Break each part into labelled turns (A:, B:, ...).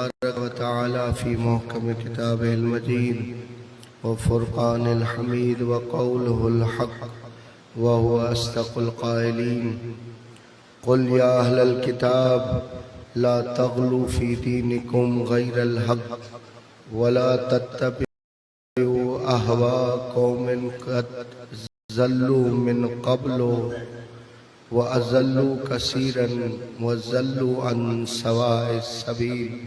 A: تبارك وتعالى في محكم كتابه المجيد وفرقان الحميد وقوله الحق وهو أصدق القائلين قل يا أهل الكتاب لا تغلوا في دينكم غير الحق ولا تتبعوا أهواء قوم قد ضلوا من قبل وَأَضَلُّوا كَثِيرًا وَضَلُّوا عَن سَوَاءِ السَّبِيلِ۔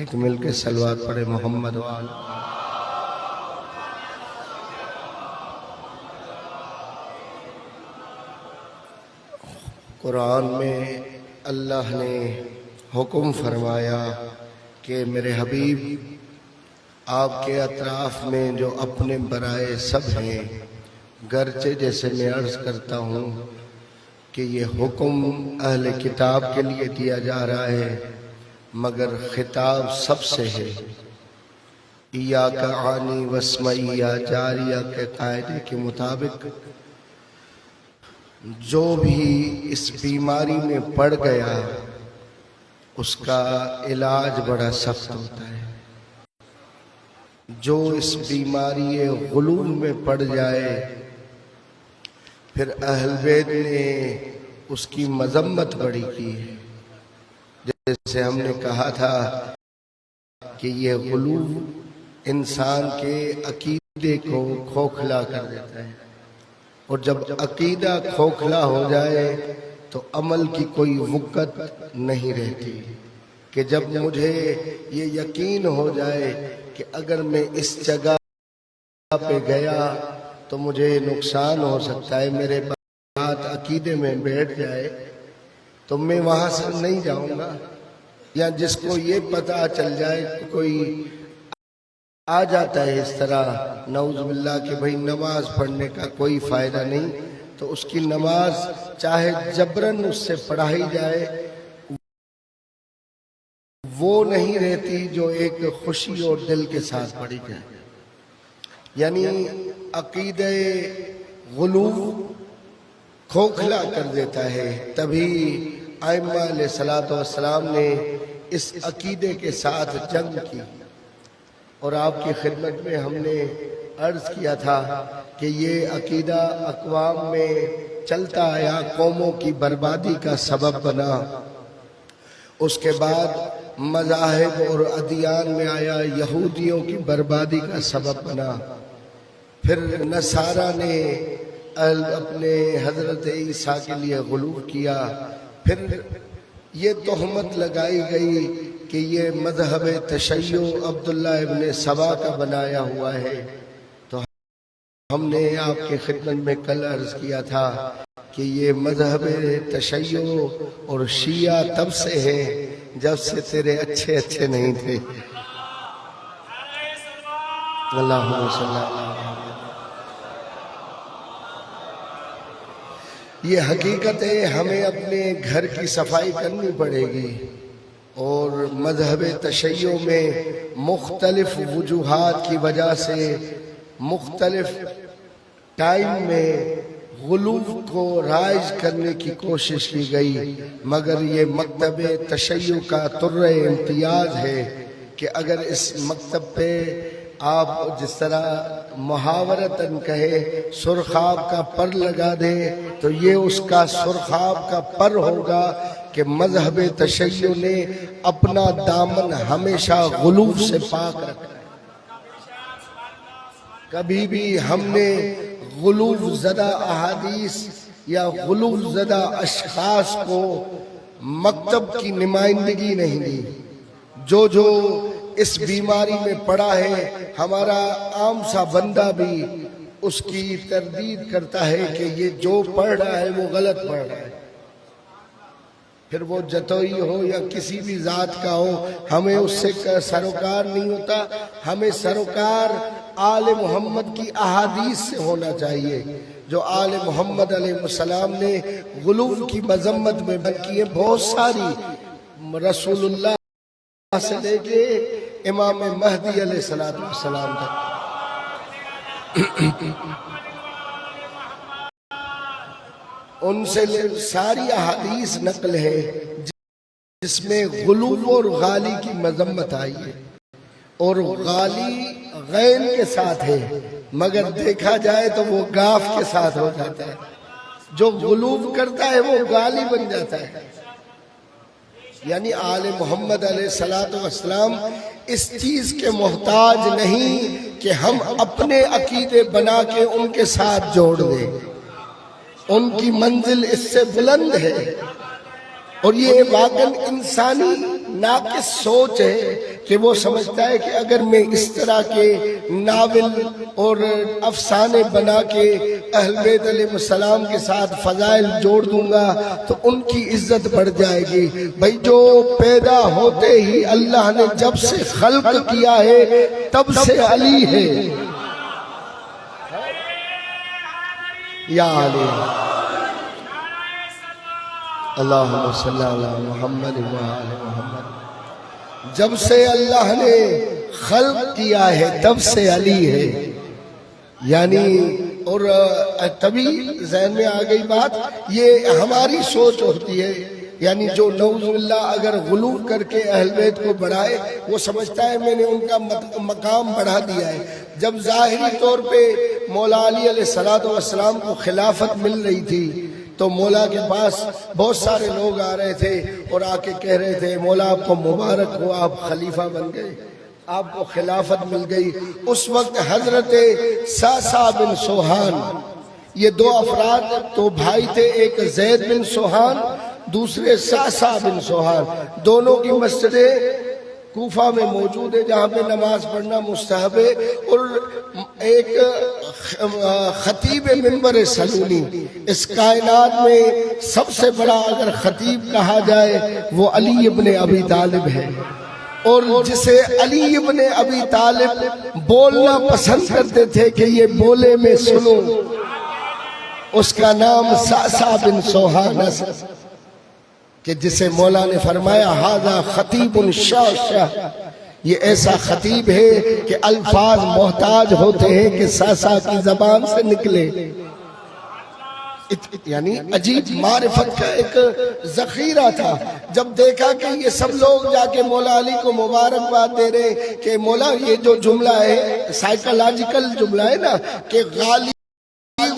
A: ایک مل کے صلوات پڑھے محمد وآلہ۔ قرآن میں اللہ نے حکم فرمایا کہ میرے حبیب آپ کے اطراف میں جو اپنے برائے سب ہیں، گرچہ جیسے میں عرض کرتا ہوں کہ یہ حکم اہل کتاب کے لیے دیا جا رہا ہے، مگر خطاب سب سے ہے۔ ایاک عانی واسمعی یا جاریہ کے قاعدے کے مطابق جو بھی اس بیماری میں پڑ گیا اس کا علاج بڑا سخت ہوتا ہے۔ جو اس بیماری غلول میں پڑ جائے پھر اہل بیت نے اس کی مذمت بڑی کی ہے۔ جیسے ہم نے کہا تھا کہ یہ غلو انسان کے عقیدے کو کھوکھلا کر دیتا ہے، اور جب عقیدہ کھوکھلا ہو جائے تو عمل کی کوئی وقت نہیں رہتی، کہ جب مجھے یہ یقین ہو جائے کہ اگر میں اس جگہ پہ گیا تو مجھے نقصان ہو سکتا ہے، میرے بات عقیدے میں بیٹھ جائے تو میں وہاں سے نہیں جاؤں گا۔ یا جس کو یہ پتہ چل جائے کہ کوئی آ جاتا ہے اس طرح نعوذ باللہ کہ بھئی نماز پڑھنے کا کوئی فائدہ نہیں، تو اس کی نماز چاہے جبراً اس سے پڑھائی جائے وہ نہیں رہتی جو ایک خوشی اور دل کے ساتھ پڑھی جائے۔ یعنی عقیدہ غلو کھوکھلا کر دیتا ہے۔ تبھی ائمہ علیہ السلام نے اس عقیدے کے ساتھ جنگ کی، اور آپ کی خدمت میں ہم نے عرض کیا تھا کہ یہ عقیدہ اقوام میں چلتا آیا، قوموں کی بربادی کا سبب بنا۔ اس کے بعد مذاہب اور ادیان میں آیا، یہودیوں کی بربادی کا سبب بنا۔ پھر نصارہ نے اپنے حضرت عیسیٰ کے لیے غلو کیا۔ پھر یہ تہمت لگائی گئی کہ یہ مذہب تشیع عبداللہ ابن سبا کا بنایا ہوا ہے۔ تو ہم نے آپ کے خدمت میں کل عرض کیا تھا کہ یہ مذہب تشیع اور شیعہ تب سے ہے جب سے تیرے اچھے نہیں تھے۔ اللہم صلی اللہ علیہ وسلم۔ یہ حقیقت ہے، ہمیں اپنے گھر کی صفائی کرنی پڑے گی، اور مذہب تشیع میں مختلف وجوہات کی وجہ سے مختلف ٹائم میں غلو کو رائج کرنے کی کوشش کی گئی، مگر یہ مکتب تشیع کا طر امتیاز ہے کہ اگر اس مکتب پہ آپ جس طرح محاورتاً کہے سرخاب کا پر لگا دے تو یہ اس کا سرخاب کا پر ہوگا کہ مذہب تشیع نے اپنا دامن ہمیشہ غلو سے پاک رکھا ہے۔ کبھی بھی ہم نے غلو زدہ احادیث یا غلو زدہ اشخاص کو مکتب کی نمائندگی نہیں دی۔ جو اس بیماری میں پڑا ہے، ہمارا عام سا بندہ بھی اس کی تردید کرتا ہے کہ یہ جو پڑھ رہا ہے وہ غلط پڑھ رہا ہے، پھر وہ جتوئی ہو یا کسی بھی ذات کا ہو، ہمیں اس سے سروکار نہیں ہوتا۔ ہمیں سروکار آل محمد کی احادیث سے ہونا چاہیے، جو آل محمد علیہ السلام نے غلو کی مذمت میں بیان کی ہے بہت ساری، رسول اللہ سے لے کے امام مہدی علیہ السلام تک۔ ان سے ساری احادیث نقل ہے۔ جس میں غلو اور غالی کی مذمت آئی ہے، اور غالی غین کے ساتھ ہے مگر دیکھا جائے تو وہ گاف کے ساتھ ہو جاتا ہے، جو غلو کرتا ہے وہ غالی بن جاتا ہے۔ یعنی آل محمد علیہ السلام اس چیز کے محتاج نہیں کہ ہم اپنے عقیدے بنا کے ان کے ساتھ جوڑ دیں، ان کی منزل اس سے بلند ہے، اور یہ واقعاً انسانی ناقص سوچ ہے کہ وہ سمجھتا ہے کہ اگر میں اس طرح کے ناول اور افسانے بنا کے اہل بیت علیہ السلام کے ساتھ فضائل جوڑ دوں گا تو ان کی عزت بڑھ جائے گی۔ بھئی جو پیدا ہوتے ہی اللہ نے جب سے خلق کیا ہے تب سے علی ہے، یا علی اللہم صلی علی محمد وآل محمد۔ جب سے اللہ نے خلق کیا ہے تب سے علی ہے، یعنی اور تبھی ذہن میں آ گئی بات، یہ ہماری سوچ ہوتی ہے، یعنی جو نعوذ باللہ اگر غلو کر کے اہل بیت کو بڑھائے وہ سمجھتا ہے میں نے ان کا مقام بڑھا دیا ہے۔ جب ظاہری طور پہ مولا علی علیہ السلام کو خلافت مل رہی تھی تو مولا کے پاس بہت سارے لوگ آ رہے تھے اور آ کے کہہ رہے تھے مولا آپ کو مبارک ہو، آپ خلیفہ بن گئے، آپ کو خلافت مل گئی۔ اس وقت حضرت ساسا بن سوہان، یہ دو افراد تو بھائی تھے، ایک زید بن سوہان دوسرے ساسا بن سوہان، دونوں کی مسجدیں کوفہ میں موجود ہے جہاں پہ نماز پڑھنا مستحب ہے، اور ایک خطیب منبر سلونی، اس کائنات میں سب سے بڑا اگر خطیب کہا جائے وہ علی ابن ابی طالب ہے، اور جسے علی ابن ابی طالب بولنا پسند کرتے تھے کہ یہ بولے میں سنو، اس کا نام ساسا بن سوہان کہ جسے مولا نے فرمایا ھذا خطیب شاشہ، یہ ایسا خطیب ہے کہ الفاظ محتاج ہوتے ہیں کہ ساسا کی زبان سے نکلے، یعنی عجیب معرفت کا ایک ذخیرہ تھا۔ جب دیکھا کہ یہ سب لوگ جا کے مولا علی کو مبارکباد دے رہے کہ مولا یہ جو جملہ ہے سائیکولوجیکل جملہ ہے نا کہ غالی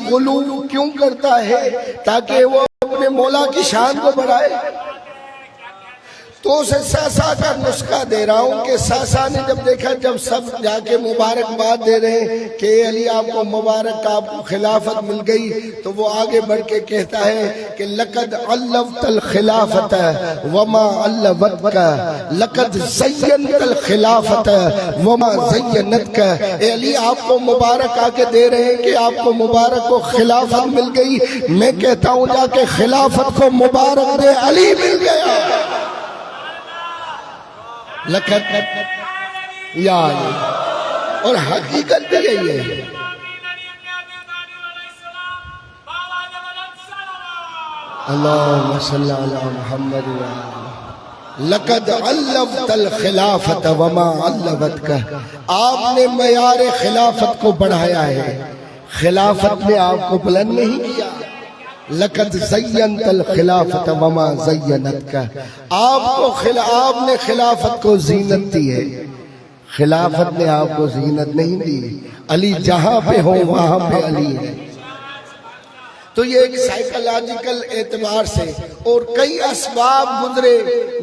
A: غلو کیوں کرتا ہے تاکہ وہ اپنے مولا کی شان کو بڑھائے، تو اسے ساسا کا نسخہ دے رہا ہوں کہ ساسا نے جب دیکھا جب سب جا کے مبارکباد دے رہے ہیں کہ علی آپ کو مبارک، آپ کو خلافت مل گئی، تو وہ آگے بڑھ کے کہتا ہے کہ لقد علوت الخلافت وما علوتک، لقد زینت الخلافت وما زینتک، اے علی آپ کو مبارک آ کے دے رہے ہیں کہ آپ کو مبارک کو خلافت مل گئی، میں کہتا ہوں جا کے خلافت کو مبارک دے علی مل گیا، لقد یا علی۔ اور حقیقت بھی یہی ہے۔ اللہم صلی علی محمد لقد علوت الخلافت وما علوتک، آپ نے معیار خلافت کو بڑھایا ہے، خلافت نے آپ کو بلند نہیں کیا۔ لقد زینت الخلافت وما زینتک، آپ نے خلافت کو زینت دی ہے، خلافت نے آپ کو زینت نہیں دی۔ علی جہاں پہ ہو وہاں پہ علی ہے۔ تو یہ ایک سائیکولوجیکل اعتبار سے اور کئی اسباب گزرے،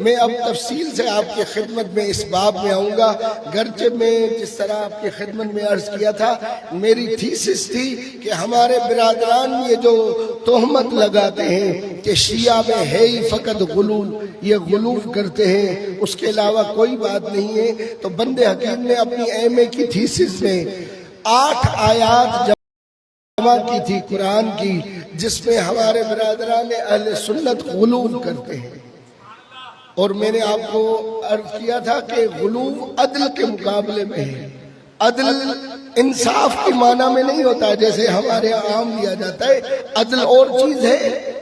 A: میں اب تفصیل سے آپ کی خدمت میں اس باب میں آؤں گا، گرچہ میں جس طرح آپ کی خدمت میں عرض کیا تھا میری تھیسس تھی کہ ہمارے برادران یہ جو تہمت لگاتے ہیں کہ شیعہ میں ہے ہی فقط غلو، یہ غلو کرتے ہیں اس کے علاوہ کوئی بات نہیں ہے، تو بند حکیم نے اپنی ایم اے کی تھیسس میں 8 آیات جمع کی تھی قرآن کی جس میں ہمارے برادران اہل سنت غلو کرتے ہیں، اور میں نے آپ کو عرض کیا تھا کہ غلو عدل کے مقابلے میں ہے۔ عدل انصاف کی معنی میں نہیں ہوتا جیسے ہمارے عام لیا جاتا ہے، عدل اور چیز ہے،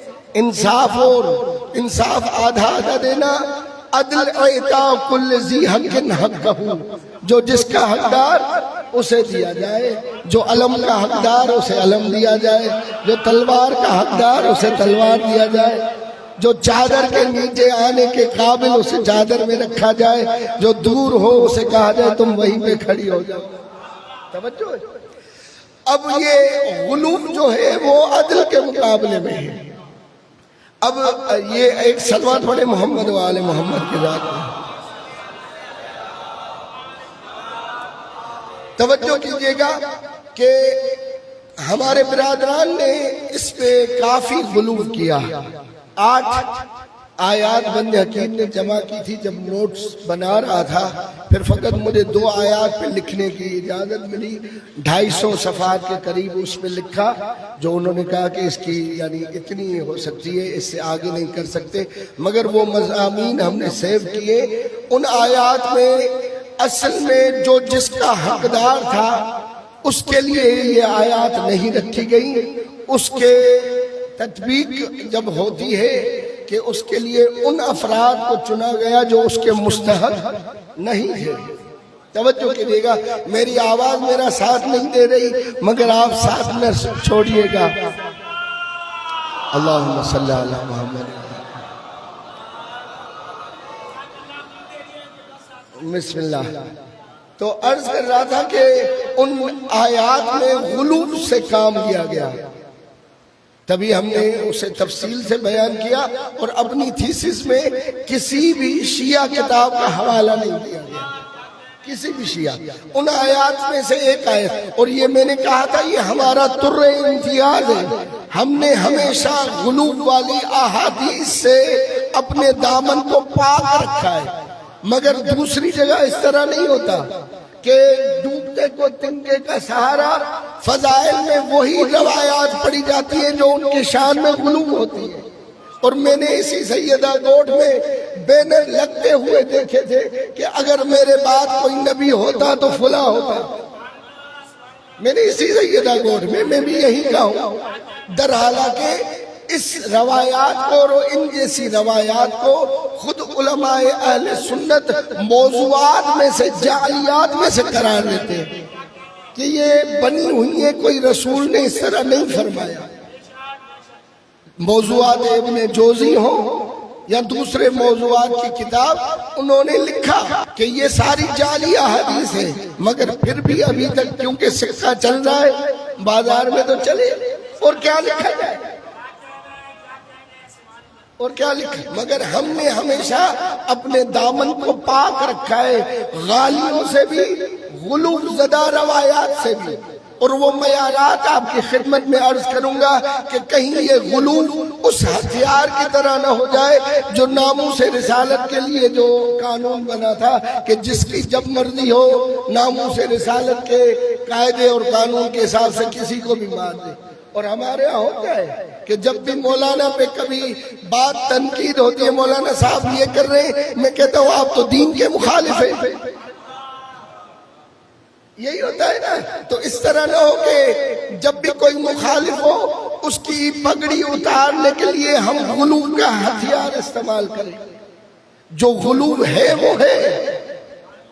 A: انصاف اور انصاف آدھا آدھا دینا، عدل اعطاء کل ذی حق حقہ، جو جس کا حقدار اسے دیا جائے، جو علم کا حقدار اسے علم دیا جائے، جو تلوار کا حقدار اسے تلوار دیا جائے۔ جو چادر کے نیچے آنے کے قابل اسے چادر میں رکھا جائے، جو دور ہو اسے کہا جائے تم وہیں پہ کھڑی ہو جاؤ۔ توجہ ہے۔ اب یہ غلو جو ہے وہ عدل کے مقابلے میں ہے۔ اب یہ ایک صلوات پڑھے محمد و آل محمد کی ذات میں۔ توجہ کیجئے گا کہ ہمارے برادران نے اس پہ کافی غلو کیا۔ 8 آیات بند حکیم نے جمع کی تھی جب نوٹس بنا رہا تھا، پھر فقط مجھے 2 آیات پہ لکھنے کی اجازت ملی، 250 صفحات کے قریب اس پہ لکھا، جو انہوں نے کہا کہ اس کی یعنی اتنی ہو سکتی ہے، اس سے آگے نہیں کر سکتے، مگر وہ مضامین ہم نے سیو کیے۔ ان آیات میں اصل میں جو جس کا حقدار تھا اس کے لیے یہ آیات نہیں رکھی گئی، اس کے تطبیق جب ہوتی ہے کہ اس کے لیے ان افراد کو چنا گیا جو اس کے مستحق نہیں ہے۔ توجہ کیجئے گا، میری آواز میرا ساتھ نہیں دے رہی مگر آپ ساتھ نہ چھوڑیے گا۔ اللہم صلی علی محمد۔ بسم اللہ۔ تو عرض کر رہا تھا کہ ان آیات میں غلو سے کام لیا گیا، تبھی ہم نے اسے تفصیل سے بیان کیا، اور اپنی تھیسس میں کسی بھی شیعہ کتاب کا حوالہ نہیں دیا گیا، کسی بھی شیعہ۔ ان آیات میں سے ایک آیت، اور یہ میں نے کہا تھا یہ ہمارا تر امتیاز ہے، ہم نے ہمیشہ غلو والی احادیث سے اپنے دامن کو پاک رکھا ہے، مگر دوسری جگہ اس طرح نہیں ہوتا کہ ڈوبتے کو تنکے کا سہارا۔ فضائل میں وہی روایات پڑھی جاتی ہیں جو ان کے شان میں غلو ہوتی ہے، اور میں نے اسی سیدہ گوٹھ میں بینر لگتے ہوئے دیکھے تھے کہ اگر میرے بعد کوئی نبی ہوتا تو فلاں ہوتا۔ میں نے اسی سیدہ گوٹھ میں بھی یہی کہا ہوں، در حالانکہ اس روایات کو اور ان جیسی روایات کو خود علماء اہل سنت موضوعات میں سے جعلیات میں سے قرار دیتے ہیں کہ یہ بنی ہوئی ہے، کوئی رسول نے اس طرح نہیں فرمایا۔ موضوعات ابن جوزی ہوں یا دوسرے موضوعات کی کتاب، انہوں نے لکھا کہ یہ ساری جعلی احادیث ہیں، مگر پھر بھی ابھی تک کیونکہ سکہ چل رہا ہے بازار میں تو چلے، اور کیا لکھا جائے اور کیا لکھا، مگر ہم نے ہمیشہ اپنے دامن کو پاک رکھا ہے، غالیوں سے بھی، غلو زدہ روایات سے بھی، اور وہ معیارات آپ کی خدمت میں عرض کروں گا کہ کہیں یہ غلو اس ہتھیار کی طرح نہ ہو جائے جو ناموس رسالت کے لیے جو قانون بنا تھا کہ جس کی جب مرضی ہو ناموس رسالت کے قاعدے اور قانون کے حساب سے کسی کو بھی مار دے۔ اور ہمارے ہاں ہوتا ہے کہ جب بھی مولانا پہ کبھی بات تنقید ہوتی ہے، مولانا صاحب یہ کر رہے ہیں، میں کہتا ہوں آپ تو دین کے مخالف ہیں۔ یہی ہوتا ہے نا، تو اس طرح نہ ہو کہ جب بھی کوئی مخالف ہو اس کی پگڑی اتارنے کے لیے ہم غلو کا ہتھیار استعمال کریں۔ جو غلو ہے وہ ہے،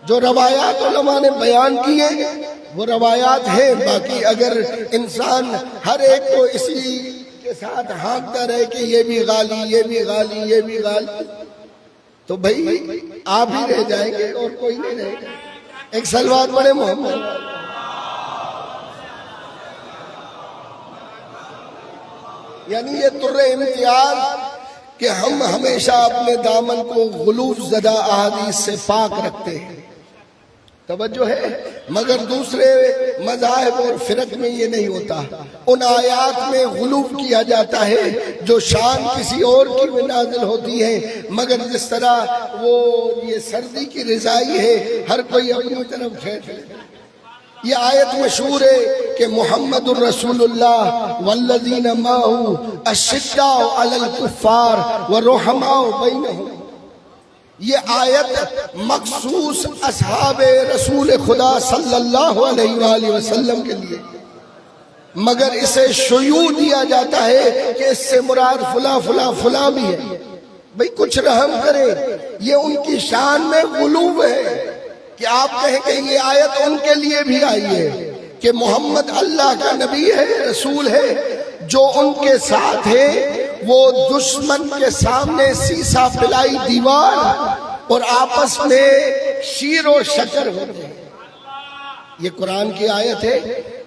A: جو روایات علماء نے بیان کی ہیں وہ روایات ہیں، باقی اگر انسان ہر ایک کو اسی کے ساتھ ہانکتا رہے کہ یہ بھی غالی، یہ بھی غالی، یہ بھی غالی، تو بھئی آپ ہی رہ جائیں گے اور کوئی نہیں رہے گا۔ ایک صلوات پڑھے محمد۔ یعنی یہ تر امتیاز کہ ہم ہمیشہ اپنے دامن کو غلو زدہ احادیث سے پاک رکھتے ہیں، توجہ ہے، مگر دوسرے مذاہب اور فرق میں یہ نہیں ہوتا۔ ان آیات میں غلو کیا جاتا ہے جو شان کسی اور کی میں نازل ہوتی ہے، مگر جس طرح وہ یہ سردی کی رضائی ہے ہر کوئی اپنی طرف کھینچ لے۔ یہ آیت مشہور ہے کہ محمد الرسول اللہ والذین معہ اشداء علی الکفار ورحماء بینہم۔ یہ آیت مخصوص اصحاب رسول خدا صلی اللہ علیہ وآلہ وسلم کے لیے، مگر اسے شیوع دیا جاتا ہے کہ اس سے مراد فلاں فلاں فلاں بھی ہے۔ بھئی کچھ رحم کرے، یہ ان کی شان میں غلو ہے کہ آپ کہیں کہ یہ آیت ان کے لیے بھی آئی ہے کہ محمد اللہ کا نبی ہے، رسول ہے، جو ان کے ساتھ ہے وہ دشمن کے سامنے سیسا پلائی دیوار اور آپس میں شیر و شکر ہوتے ہیں. یہ قرآن کی آیت ہے.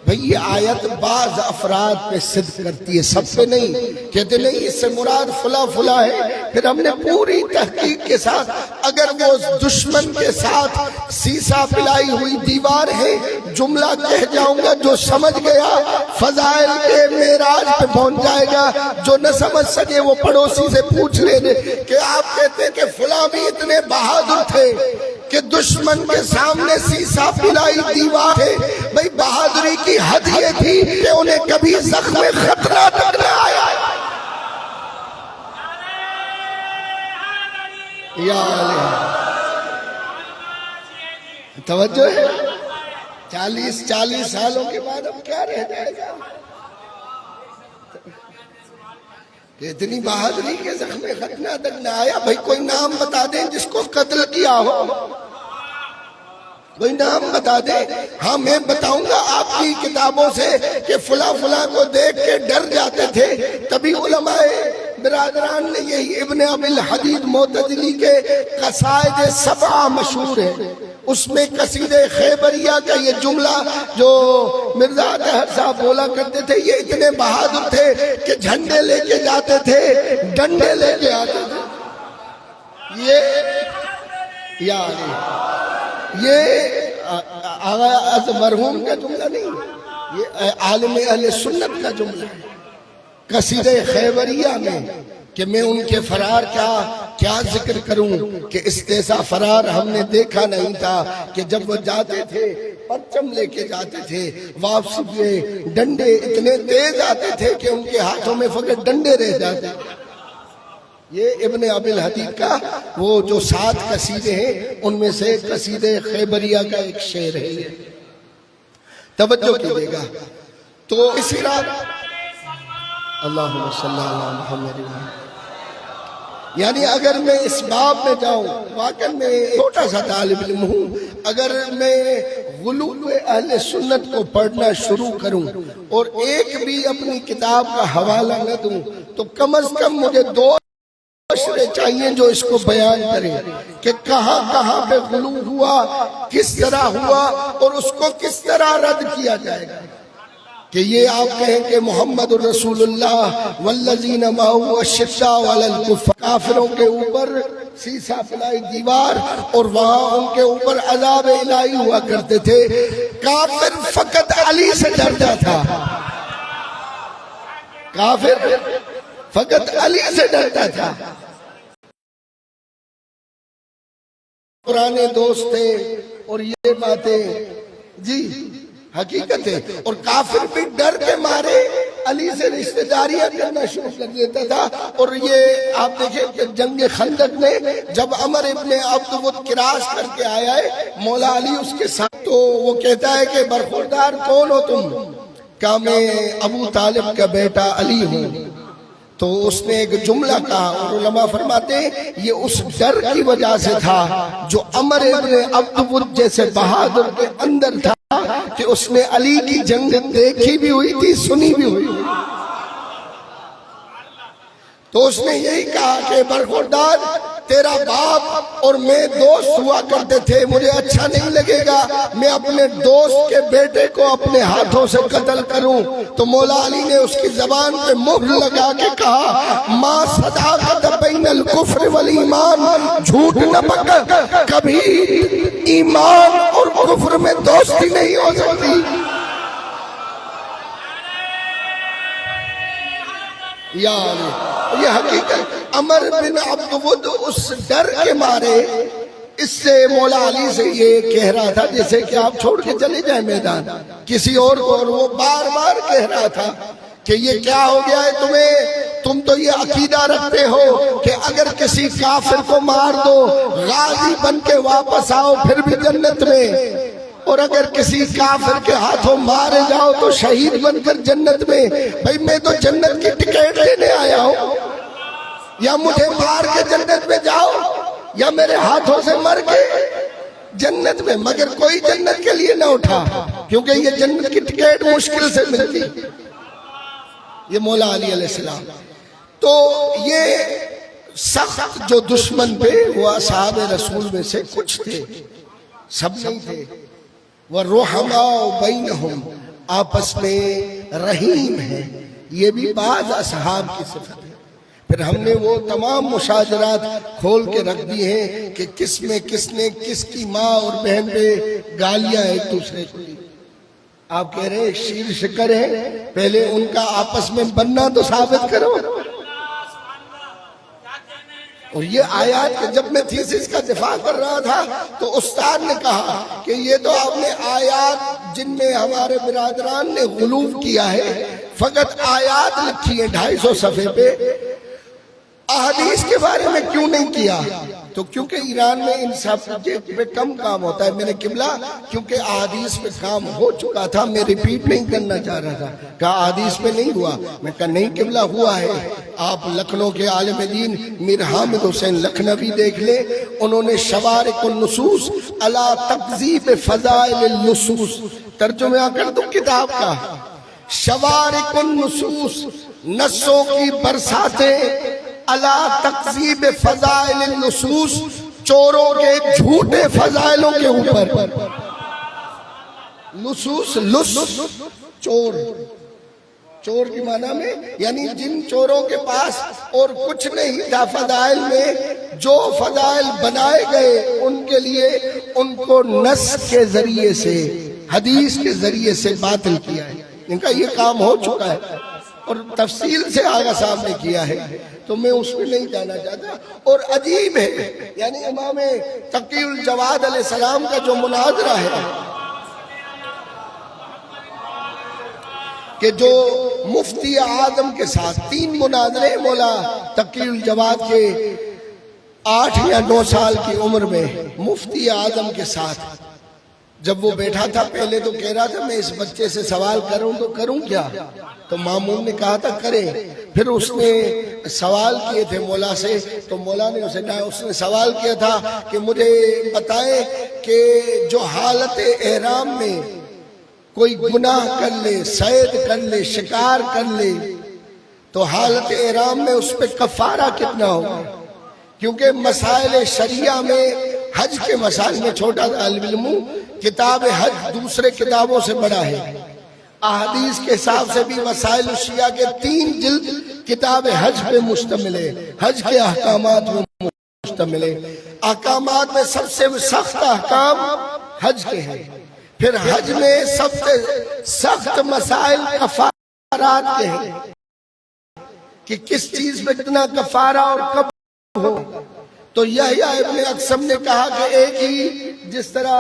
A: بھئی یہ آیت بعض افراد پہ صدق کرتی ہے، سب پہ نہیں. کہتے نہیں اس سے مراد فلا فلا ہے. پھر ہم نے پوری تحقیق کے ساتھ اگر وہ دشمن کے ساتھ سیسا پلائی ہوئی دیوار ہے، جملہ کہہ جاؤں گا، جو سمجھ گیا فضائل کے معراج پہ پہنچ جائے گا. جو نہ سمجھ سکے وہ پڑوسی سے پوچھ لے کہ آپ کہتے ہیں کہ فلاں بھی اتنے بہادر تھے کہ دشمن کے سامنے سیسا پلائی دیوار ہے. بھئی بہادری کی حد یہ تھی کہ انہیں کبھی زخم خطرہ تک نہ آیا. یا توجہ ہے. 40 سالوں کے بعد اب کیا رہ جائے گا کہ اتنی بہادری کے زخم خطرہ تک نہ آیا. بھئی کوئی نام بتا دیں جس کو قتل کیا ہو، کوئی نام بتا دے. ہاں میں بتاؤں گا آپ کی کتابوں سے کہ فلاں فلاں کو دیکھ کے ڈر جاتے تھے. تبھی علماء برادران نے یہی ابن ابی الحدید معتزلی کے قصائد 7 مشہور ہے. اس میں قصیدہ خیبریہ کا یہ جملہ جو مرزا اطہر صاحب بولا کرتے تھے، یہ اتنے بہادر تھے کہ جھنڈے لے کے جاتے تھے، ڈنڈے لے کے آتے تھے. یہ آغا مرحوم کا جملہ نہیں، یہ عالم اہل سنت کا جملہ ہے قصیدہ خیبریہ میں کہ میں ان کے فرار کیا ذکر کروں کہ اس جیسا فرار ہم نے دیکھا نہیں تھا. کہ جب وہ جاتے تھے پرچم لے کے جاتے تھے، واپسی پہ ڈنڈے اتنے تیز آتے تھے کہ ان کے ہاتھوں میں فقط ڈنڈے رہ جاتے. یہ ابن ابی الحدید کا وہ جو 7 قصیدے ہیں ان میں سے قصیدہ خیبریہ کا ایک شعر ہے. توجہ کیجئے گا. تو اسی رات اللہم صلی اللہ محمد. یعنی اگر میں اس باب میں جاؤں، واقعی میں چھوٹا سا طالب علم ہوں، اگر میں غلو اہل سنت کو پڑھنا شروع کروں اور ایک بھی اپنی کتاب کا حوالہ نہ دوں تو کم از کم مجھے 2 مشورے چاہیے جو اس کو بیان کریں کہ کہاں پہ غلو ہوا، کس طرح ہوا اور اس کو کس طرح رد کیا جائے گا. کہ یہ آپ کہیں کہ محمد الرسول اللہ والذین معہ اشداء علی الکفار، کافروں کے اوپر سیسا پلائی دیوار اور وہاں ان کے اوپر عذاب الہی ہوا کرتے تھے. کافر فقط علی سے ڈرتا تھا، کافر فقط علی سے ڈرتا تھا. پرانے دوست تھے اور یہ باتیں جی حقیقت ہے. اور کافر بھی ڈر کے مارے علی سے رشتہ داریاں کرنا شروع کر دیتا تھا. اور یہ آپ دیکھیں کہ جنگ خندق میں جب عمر ابن عبد ود کراس کر کے آیا ہے مولا علی اس کے ساتھ، تو وہ کہتا ہے کہ برخوردار کون ہو تم؟ کہا میں ابو طالب کا بیٹا علی ہوں. تو اس نے ایک جملہ کہا اور علماء فرماتے ہیں یہ اس ڈر کی وجہ سے تھا جو عمر ابن عبد ود جیسے بہادر کے اندر تھا کہ اس نے علی کی جنگ دیکھی بھی ہوئی تھی، سنی بھی ہوئی. تو اس نے یہی کہا کہ برخوردار تیرا باپ اور میں دوست ہوا کرتے تھے، مجھے اچھا نہیں لگے گا میں اپنے دوست کے بیٹے کو اپنے ہاتھوں سے قتل کروں. تو مولا علی نے اس کی زبان پہ مہر لگا کے کہا ما صداقت بین الکفر والایمان، جھوٹ نہ پکڑ، کبھی ایمان اور کفر میں دوستی نہیں ہو سکتی. یا یہ حقیقت عمر بن عبد ود اس ڈر کے مارے اس سے مولا علی سے یہ کہہ رہا تھا جیسے کہ آپ چھوڑ کے چلے جائیں میدان کسی اور کو، اور وہ بار بار کہہ رہا تھا کہ یہ کیا ہو گیا ہے تمہیں، تم تو یہ عقیدہ رکھتے ہو کہ اگر کسی کافر کو مار دو غازی بن کے واپس آؤ پھر بھی جنت میں، اور اگر کسی کافر کے ہاتھوں مارے جاؤ تو شہید بن کر جنت میں. بھئی میں تو جنت کی ٹکٹ لینے آیا ہوں، یا مجھے مار کے جنت میں جاؤ یا میرے ہاتھوں سے مر کے جنت میں. مگر کوئی جنت کے لیے نہ اٹھا کیونکہ یہ جنت کی ٹکٹ مشکل سے ملتی. یہ مولا علی علیہ السلام. تو یہ سخت جو دشمن پہ وہ اصحاب رسول میں سے کچھ تھے، سب نہیں تھے۔ وَالرُّحَمَاءُ بَيْنَهُمْ، آپس میں رحیم ہے، یہ بھی بعض اصحاب کی صفت ہے۔ پھر ہم نے وہ تمام مشاجرات کھول کے رکھ دی ہیں کہ کس میں کس نے کس کی ماں اور بہن پہ گالیاں ایک دوسرے کو دی۔ آپ کہہ رہے ہیں شیر شکر ہے، پہلے ان کا آپس میں بننا تو ثابت کرو۔ اور یہ آیات کہ جب میں تھیسس کا دفاع کر رہا تھا تو استاد نے کہا کہ یہ تو آپ نے آیات جن میں ہمارے برادران نے غلو کیا ہے، فقط آیات لکھی ہیں 250 صفحے پہ، احادیث کے بارے میں کیوں نہیں کیا؟ تو کیونکہ ایران میں ان سب پہ کم کام ہوتا ہے۔ میں نے قبلہ کیونکہ احادیث پہ کام ہو چکا تھا، میں ریپیٹ نہیں کرنا چاہ رہا تھا، کہا احادیث پہ نہیں ہوا، میں کہا نہیں قبلہ ہوا ہے۔ آپ لکھنؤ کے عالم دین میر حامد حسین لکھنوی دیکھ لیں، انہوں نے شوارق النصوص علی تکذیب فضائل النصوص ترجمہ کر دو کتاب کا، شوارق النصوص، نصوں کی برساتیں علی تکذیب فضائل النصوص، چوروں کے جھوٹے فضائلوں کے اوپر۔ نصوص لص چور، چور کی معنی میں یعنی جن چوروں کے پاس اور کچھ نہیں تھا فضائل میں، جو فضائل بنائے گئے ان کے لیے ان کو نص کے ذریعے سے، حدیث کے ذریعے سے باطل کیا ہے۔ ان کا یہ کام ہو چکا ہے اور تفصیل سے آغا صاحب نے کیا ہے، تو میں اس میں نہیں جانا چاہتا۔ اور عجیب ہے، یعنی امام تقی الجواد علیہ السلام کا جو مناظرہ ہے کہ جو مفتی اعظم کے ساتھ 3 مناظرے مولا تقی الجواد کے 8 یا 9 سال کی عمر میں مفتی اعظم کے ساتھ جب وہ بیٹھا تھا، پہلے تو کہہ رہا تھا میں اس بچے سے سوال کروں تو کروں کیا، تو مامون نے کہا تھا کرے۔ پھر اس نے سوال کیے تھے مولا سے، تو مولا نے اسے کہا، اس نے سوال کیا تھا کہ مجھے بتائیں کہ جو حالت احرام میں کوئی گناہ کر لے، صید کر لے، شکار کر لے، تو حالت احرام میں اس پہ کفارہ کتنا ہوگا؟ کیونکہ مسائل شریعہ میں حج کے مسائل میں چھوٹا طالب علم ہوں، کتاب حج دوسرے کتابوں سے بڑا ہے، احادیث کے حساب سے بھی مسائل الشیعہ کے 3 جلد کتاب حج پہ مشتمل ہے، حج کے احکامات میں مشتمل ہے۔ احکامات میں سب سے سخت احکام حج کے ہیں، پھر حج میں سب سے سخت مسائل کفارات کے ہیں کہ کس چیز پہ کتنا کفارہ اور کب ہو۔ تو یحییٰ ابن اقسم نے کہا کہ ایک ہی جس طرح